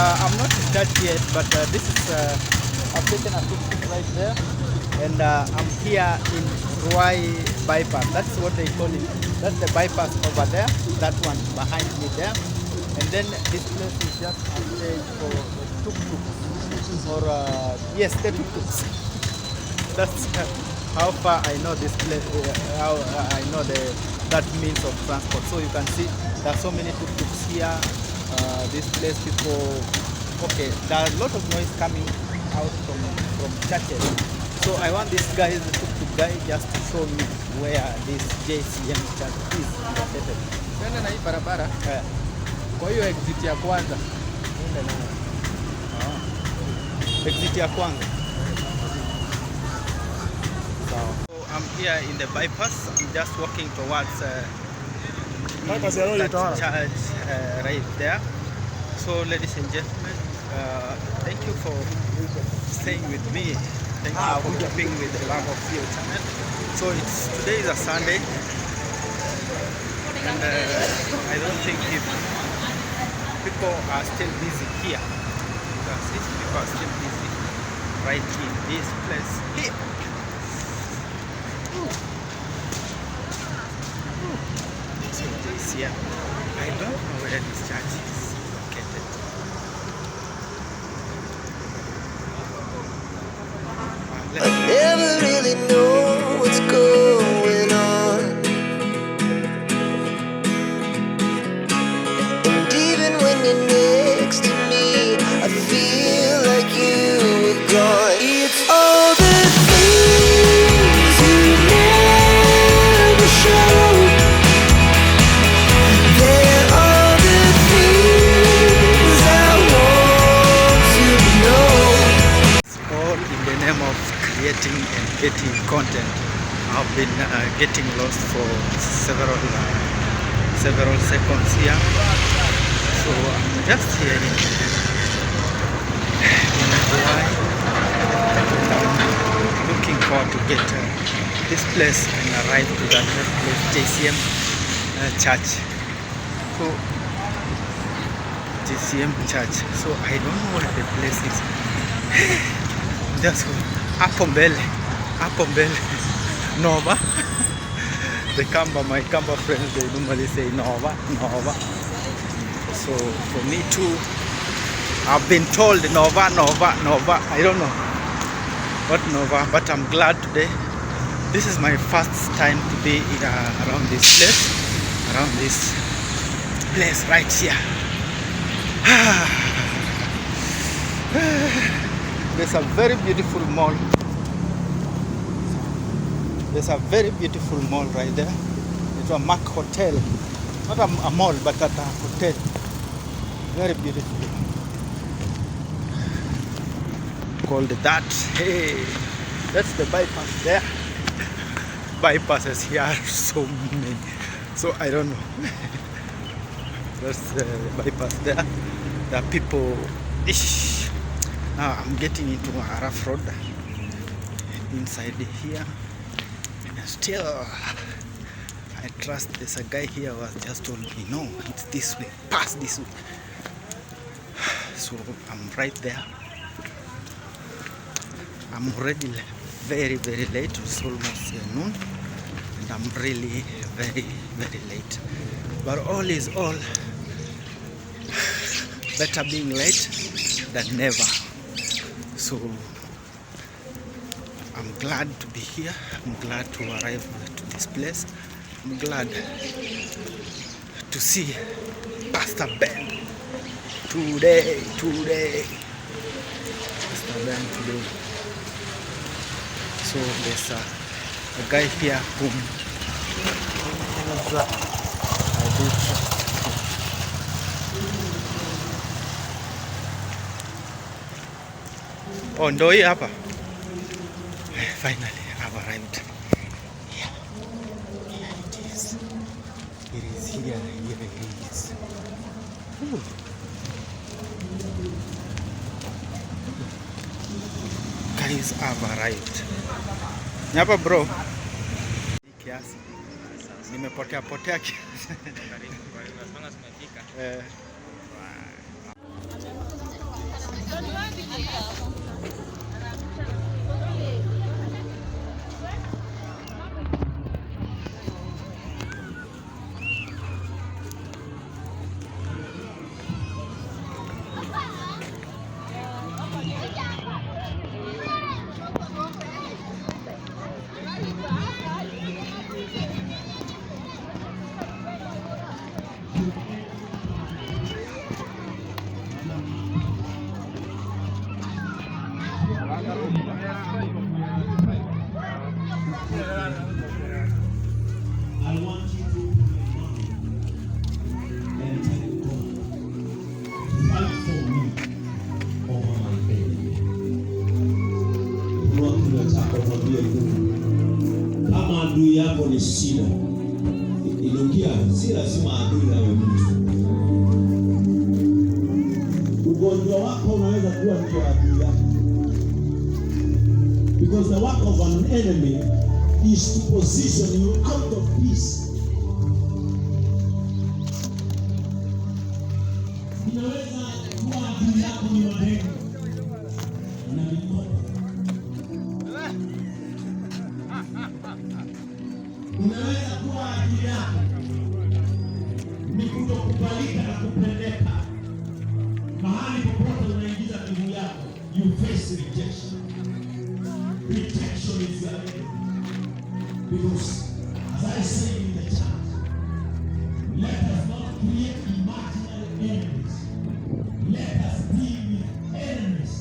I'm not in church yet, but this is I've taken a picture right there, and I'm here in Ruai bypass. That's what they call it. That's the bypass over there. That one behind me there, and then this place is just a stage for the tuk-tuks, or yes, the tuk-tuks. That's how far I know this place. How I know that means of transport. So you can see there are so many tuk-tuks here. This place, people, okay, there's a lot of noise coming out from churches. So I want this guy, the tuk-tuk guy, just to show me where this JCM church is located. Twende na hii barabara. Kwa hiyo exit ya kwanza. Exit ya kwanza. So I'm here in the bypass. I'm just walking towards that church right there. So ladies and gentlemen, thank you for staying with me. Thank you for keeping with the love of Theo channel. So today is a Sunday, and I don't think if people are still busy here. You can see people are still busy right in this place here. So JCM, I don't know where this church is located. I never really know what's going on, and even when you're next to me, I feel like you were gone. It's all the things you never showed. They're all the things I want to know. All in the name of creating and getting content. I've been getting lost for several seconds here. So I'm just here in Hawaii. I'm looking forward to get this place and arrive to that place, JCM church. So JCM church. So I don't know where the place is. Just hapo mbele Nova. My Kamba friends, they normally say Nova. So for me too, I've been told Nova. I don't know what Nova, but I'm glad today. This is my first time to be around this place right here. There's a very beautiful mall. There's a very beautiful mall right there. It's a Mac Hotel. Not a mall, but at a hotel. Very beautiful. Called that. Hey, that's the bypass there. Bypasses here are so many. So I don't know. That's the bypass there. There are people. Now I'm getting into a rough road inside here, and still I trust there's a guy here who has just told me no, it's this way, pass this way. So I'm right there. I'm already very late. It's almost noon, and I'm really very late, but all is all, better being late than never. So I'm glad to be here. I'm glad to arrive to this place. I'm glad to see Pastor Ben today. Pastor Ben today. So there's a guy here whom I do trust. Oh, ndo hii hapa. Finally, I've arrived. Here it is. It is here it is. Ooh. Guys, I've arrived. Ni hapa bro. Kiasi. Nimepotea kiasi. I want you to open your mouth and tell God, fight for me over my enemy. Inua kinywa chako mwambie Mungu, kama adui yako ni shida, inukia, si lazima adui awe mtu. Ugonjwa wako unaweza kuwa ndio adui yako. Because the work of an enemy is to position you out of peace. Inaweza kuwa adui yako ni madeni na mikopo. Inaweza kuwa adui yako ni kutokubalika na kupendeka. Mahali popote unaingiza miguu yako, you face rejection. Rejection is your enemy. Because, as I say in the church, let us not create imaginary enemies. Let us deal with enemies.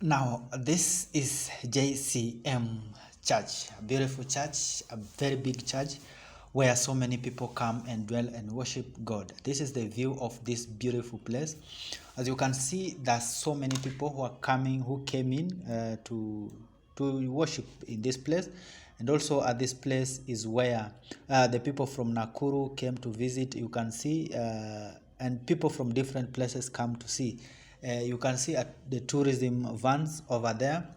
Now, this is JCM Church, a beautiful church, a very big church where so many people come and dwell and worship God. This is the view of this beautiful place. As you can see, there's so many people who came in to worship in this place. And also at this place is where the people from Nakuru came to visit. You can see, and people from different places come to see. You can see at the tourism vans over there,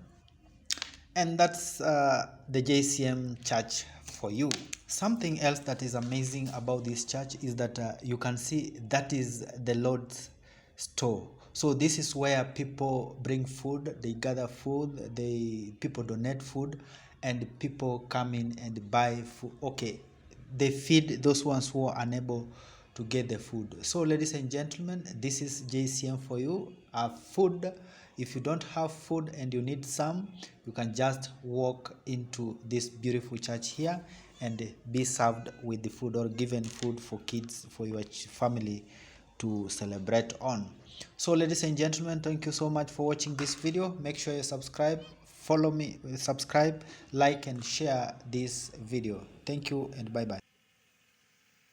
and that's the JCM church for you. Something else that is amazing about this church is that you can see that is the Lord's store. So this is where people bring food, they gather food, people donate food, and people come in and buy food. Okay, they feed those ones who are unable to get the food. So ladies and gentlemen, this is JCM for you. Food. If you don't have food and you need some, you can just walk into this beautiful church here and be served with the food or given food for kids, for your family to celebrate on. So ladies and gentlemen, thank you so much for watching this video. Make sure you subscribe, follow me, subscribe, like and share this video. Thank you and bye bye.